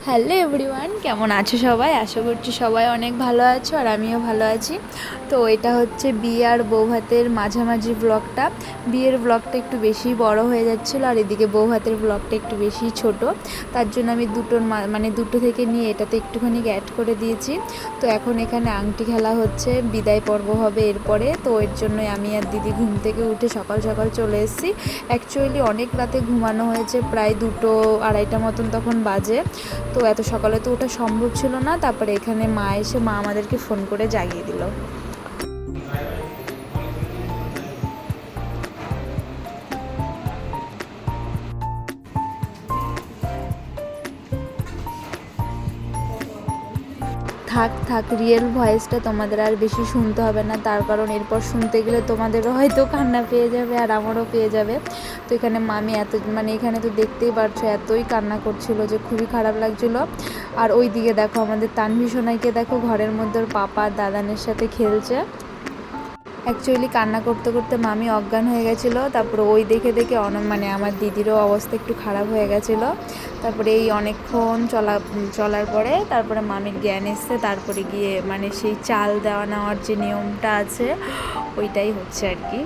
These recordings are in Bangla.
হ্যালো এভরিওয়ান, কেমন আছো সবাই? আশা করছি সবাই অনেক ভালো আছো আর আমিও ভালো আছি। তো এটা হচ্ছে বিয়ে আর বৌভাতের মাঝামাঝি ব্লগটা। বিয়ের ব্লগটা একটু বেশি বড় হয়ে যাচ্ছিলো আর এদিকে বৌভাতের ব্লগটা একটু বেশি ছোট, তার জন্য আমি দুটো থেকে নিয়ে এটাতে একটুখানি অ্যাড করে দিয়েছি। তো এখন এখানে আংটি খেলা হচ্ছে, বিদায় পর্ব হবে এরপরে। তো এর জন্যই আমি আর দিদি ঘুম থেকে উঠে সকাল সকাল চলে এসেছি। অ্যাকচুয়ালি অনেক রাতে ঘুমানো হয়েছে, প্রায় 2-2:30 মতন তখন বাজে। তো এত সকালে তো ওটা সম্ভব ছিল না। তারপরে এখানে মা আমাদেরকে ফোন করে জাগিয়ে দিল। থাক থাক, রিয়েল ভয়েসটা তোমাদের আর বেশি শুনতে হবে না, তার কারণ এরপর শুনতে গেলে তোমাদেরও হয়তো কান্না পেয়ে যাবে আর আমারও পেয়ে যাবে। তো এখানে মামি এখানে তো দেখতেই পারছো এতই কান্না করছিল যে খুবই খারাপ লাগছিলো। আর ওই দিকে দেখো আমাদের তানভি সোনাইকে দেখো, ঘরের মধ্যে ওর পাপা দাদানের সাথে খেলছে। অ্যাকচুয়ালি কান্না করতে করতে মামি অজ্ঞান হয়ে গেছিলো। তারপরে ওই দেখে দেখে আমার দিদিরও অবস্থা একটু খারাপ হয়ে গেছিলো। তারপরে এই অনেকক্ষণ চলার পরে তারপরে মামির জ্ঞান এসছে। তারপরে গিয়ে সেই চাল দেওয়া নেওয়ার যে নিয়মটা আছে ওইটাই হচ্ছে আর কি।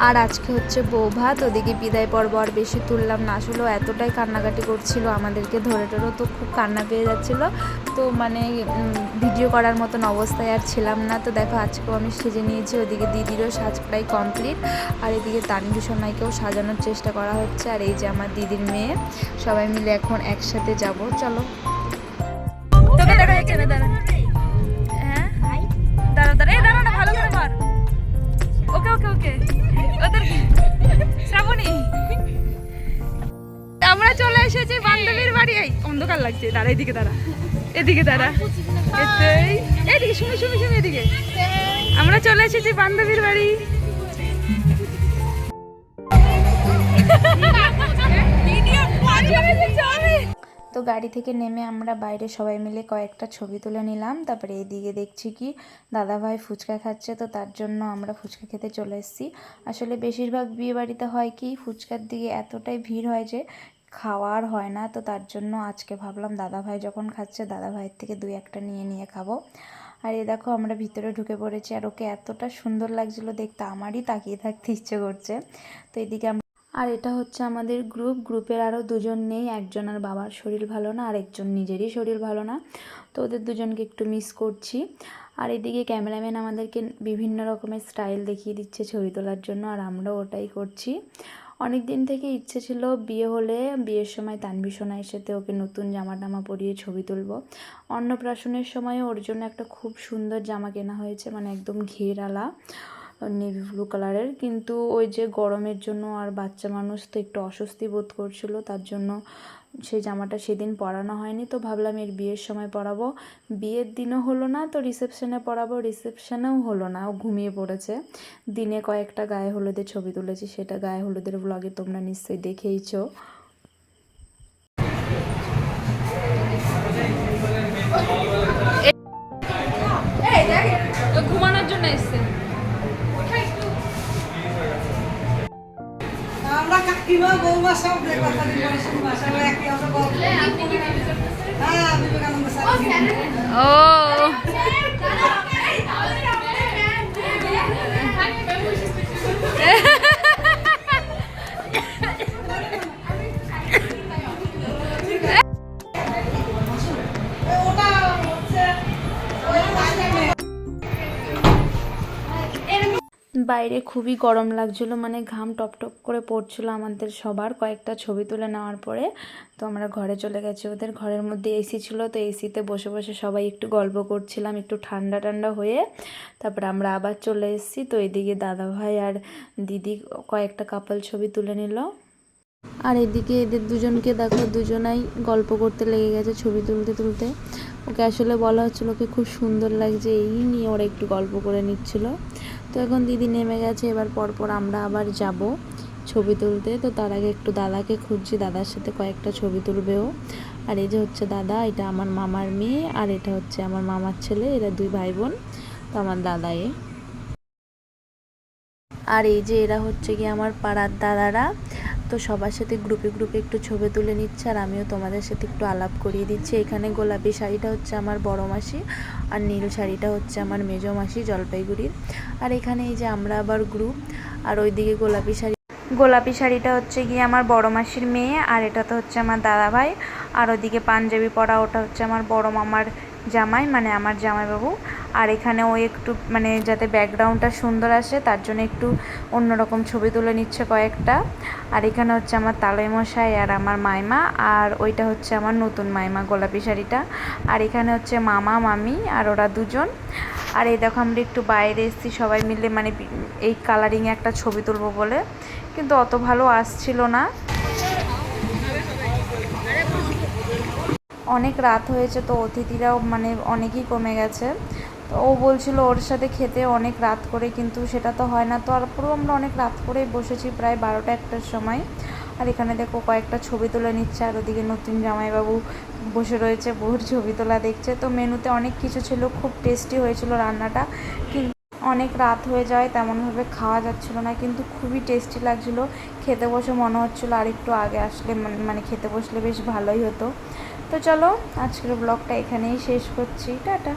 আর আজকে হচ্ছে বৌভাত, ওদিকে বিদায় পর্ব আর বেশি তুললাম না, আসলেও এতটাই কান্নাকাটি করছিল আমাদেরকে ধরে ধরে, তো খুব কান্না পেয়ে যাচ্ছিলো। তো ভিডিও করার মতন অবস্থায় আর ছিলাম না। তো দেখো আজকেও আমি সেজে নিয়েছি, ওদিকে দিদিরও সাজ প্রায় কমপ্লিট। আর এদিকে তানভি সোনাইকেও সাজানোর চেষ্টা করা হচ্ছে। আর এই যে আমার দিদির মেয়ে, সবাই মিলে এখন একসাথে যাব। চলো তোকে দেখা যাচ্ছে না, দাঁড়া। হ্যাঁ দাঁড়া দাঁড়া, দাঁড়া না, ভালো করে মার। ওকে ওকে ওকে, ওদের শ্রাবণী, আমরা চলে এসেছি বান্ধবীর বাড়ি। এই অন্ধকার লাগছে, দাঁড়া এদিকে দাঁড়া, এদিকে দাঁড়া, এদিকে শুনে শুনে শুনে এদিকে। আমরা চলে এসেছি বান্ধবীর বাড়ি। তো গাড়ি থেকে নেমে আমরা বাইরে সবাই মিলে কয়েকটা ছবি তুলে নিলাম। তারপরে এইদিকে দেখছি কি দাদাভাই ফুচকা খাচ্ছে, তো তার জন্য আমরা ফুচকা খেতে চলে এসেছি। আসলে বেশিরভাগ বিয়ে বাড়িতে হয় কি ফুচকার দিকে এতটাই ভিড় হয় যে খাওয়ার হয় না। তো তার জন্য আজকে ভাবলাম দাদাভাই যখন খাচ্ছে দাদাভাইয়ের থেকে 2-1টা নিয়ে খাবো। আর এই দেখো আমরা ভিতরে ঢুকে পড়েছি, আর ওকে এতটা সুন্দর লাগছিল দেখতে, আমারই তাকিয়ে থাকতে ইচ্ছে করছে। তো এদিকে আর এটা হচ্ছে আমাদের গ্রুপের আরও 2জন নেই, একজনের বাবার শরীর ভালো না আর একজন নিজেরই শরীর ভালো না। তো ওদের 2জনকে একটু মিস করছি। আর এদিকে ক্যামেরাম্যান আমাদেরকে বিভিন্ন রকমের স্টাইল দেখিয়ে দিচ্ছে ছবি তোলার জন্য, আর আমরাও ওটাই করছি। অনেক দিন থেকে ইচ্ছে ছিল বিয়ে হলে বিয়ের সময় তানভি সোনাইয়ের সাথে ওকে নতুন জামা টামা পরিয়ে ছবি তুলবো। অন্নপ্রাশনের সময় ওর জন্য একটা খুব সুন্দর জামা কেনা হয়েছে, একদম ঘেরালা নেভি ব্লু কালারের। কিন্তু ওই যে গরমের জন্য আর বাচ্চা মানুষ তো একটু অস্বস্তি বোধ করছিল, তার জন্য সেই জামাটা সেদিন পরানো হয়নি। তো ভাবলাম এর বিয়ের সময় পরাবো, বিয়ের দিনও হলো না, তো রিসেপশনে পরাবো, রিসেপশনেও হলো না, ও ঘুমিয়ে পড়েছে। দিনে কয়েকটা গায়ে হলুদের ছবি তুলেছি, সেটা গায়ে হলুদের ব্লগে তোমরা নিশ্চয়ই দেখেইছো। ঘুমানোর জন্য এসছে। আমরা কাকিমা বৌমা সব কথা একই বিবেকানন্দ স্যার। ও বাইরে খুবই গরম লাগছিল, ঘাম টপ টপ করে পড়ছিল আমাদের সবার। কয়েকটা ছবি তুলে নেওয়ার পরে তো আমরা ঘরে চলে গেছি। ওদের ঘরের মধ্যে এসি ছিল, তো এসিতে বসে বসে সবাই একটু গল্প করছিলাম, একটু ঠান্ডা ঠান্ডা হয়ে। তারপরে আমরা আবার চলে এসেছি। তো এদিকে দাদাভাই আর দিদি কয়েকটা কাপল ছবি তুলে নিল। আর এদিকে এদের 2জনকে দেখো, 2জনাই গল্প করতে লেগে গেছে ছবি তুলতে তুলতে। ওকে আসলে বলা হচ্ছিল ওকে খুব সুন্দর লাগছে, এই নিয়ে ওরা একটু গল্প করে নিচ্ছিল। তো এখন দিদি নেমে গেছে, এবার পরপর আমরা আবার যাব ছবি তুলতে। তো তার আগে একটু দাদাকে খুঁজছি, দাদার সাথে কয়েকটা ছবি তুলবেও। আর এই যে হচ্ছে দাদা, এটা আমার মামার মেয়ে, আর এটা হচ্ছে আমার মামার ছেলে, এরা 2 ভাই বোন। তো আমার দাদা আর এই যে এরা হচ্ছে কি আমার পাড়ার দাদারা, তো সবার সাথে গ্রুপে গ্রুপে একটু ছবি তুলে নিচ্ছে আর আমিও তোমাদের সাথে একটু আলাপ করিয়ে দিচ্ছি। এখানে গোলাপি শাড়িটা হচ্ছে আমার বড় মাসি আর নীল শাড়িটা হচ্ছে আমার মেজো মাসি জলপাইগুড়ির। আর এখানে এই যে আমরা আবার গ্রুপ, আর ওইদিকে গোলাপি শাড়িটা হচ্ছে গিয়ে আমার বড় মাসির মেয়ে, আর এটা তো হচ্ছে আমার দাদা ভাই। আর ওদিকে পাঞ্জাবি পরা ওটা হচ্ছে আমার বড় মামার জামাই, মানে আমার জামাইবাবু। আর এখানে ওই একটু মানে যাতে ব্যাকগ্রাউন্ডটা সুন্দর আসে তার জন্য একটু অন্যরকম ছবি তুলে নিচ্ছে কয়েকটা। আর এখানে হচ্ছে আমার তালই মশাই আর আমার মাইমা, আর ওইটা হচ্ছে আমার নতুন মাইমা গোলাপি শাড়িটা। আর এখানে হচ্ছে মামা মামি আর ওরা দুজন। আর এই দেখো আমরা একটু বাইরে এসেছি সবাই মিলে, মানে এই কালারিংয়ে একটা ছবি তুলবো বলে, কিন্তু অত ভালো আসছিল না। অনেক রাত হয়েছে তো অতিথিরাও মানে অনেকই কমে গেছে। তো ও বলছিল ওর সাথে খেতে অনেক রাত করে, কিন্তু সেটা তো হয় না। তো তারপরেও আমরা অনেক রাত করেই বসেছি, প্রায় 12টা-1টার সময়। আর এখানে দেখো কয়েকটা ছবি তুলে নিচ্ছে, আর ওদিকে নতুন জামাইবাবু বসে রয়েছে, বহুর ছবি তোলা দেখছে। তো মেনুতে অনেক কিছু ছিল, খুব টেস্টি হয়েছিল রান্নাটা, কিন্তু অনেক রাত হয়ে যায় তেমনভাবে খাওয়া যাচ্ছিল না, কিন্তু খুবই টেস্টি লাগছিল। খেতে বসে মনে হচ্ছিলো আর একটু আগে আসলে মানে খেতে বসলে বেশ ভালোই হতো। তো চলো আজকের ব্লগটা এখানেই শেষ করছি, টাটা।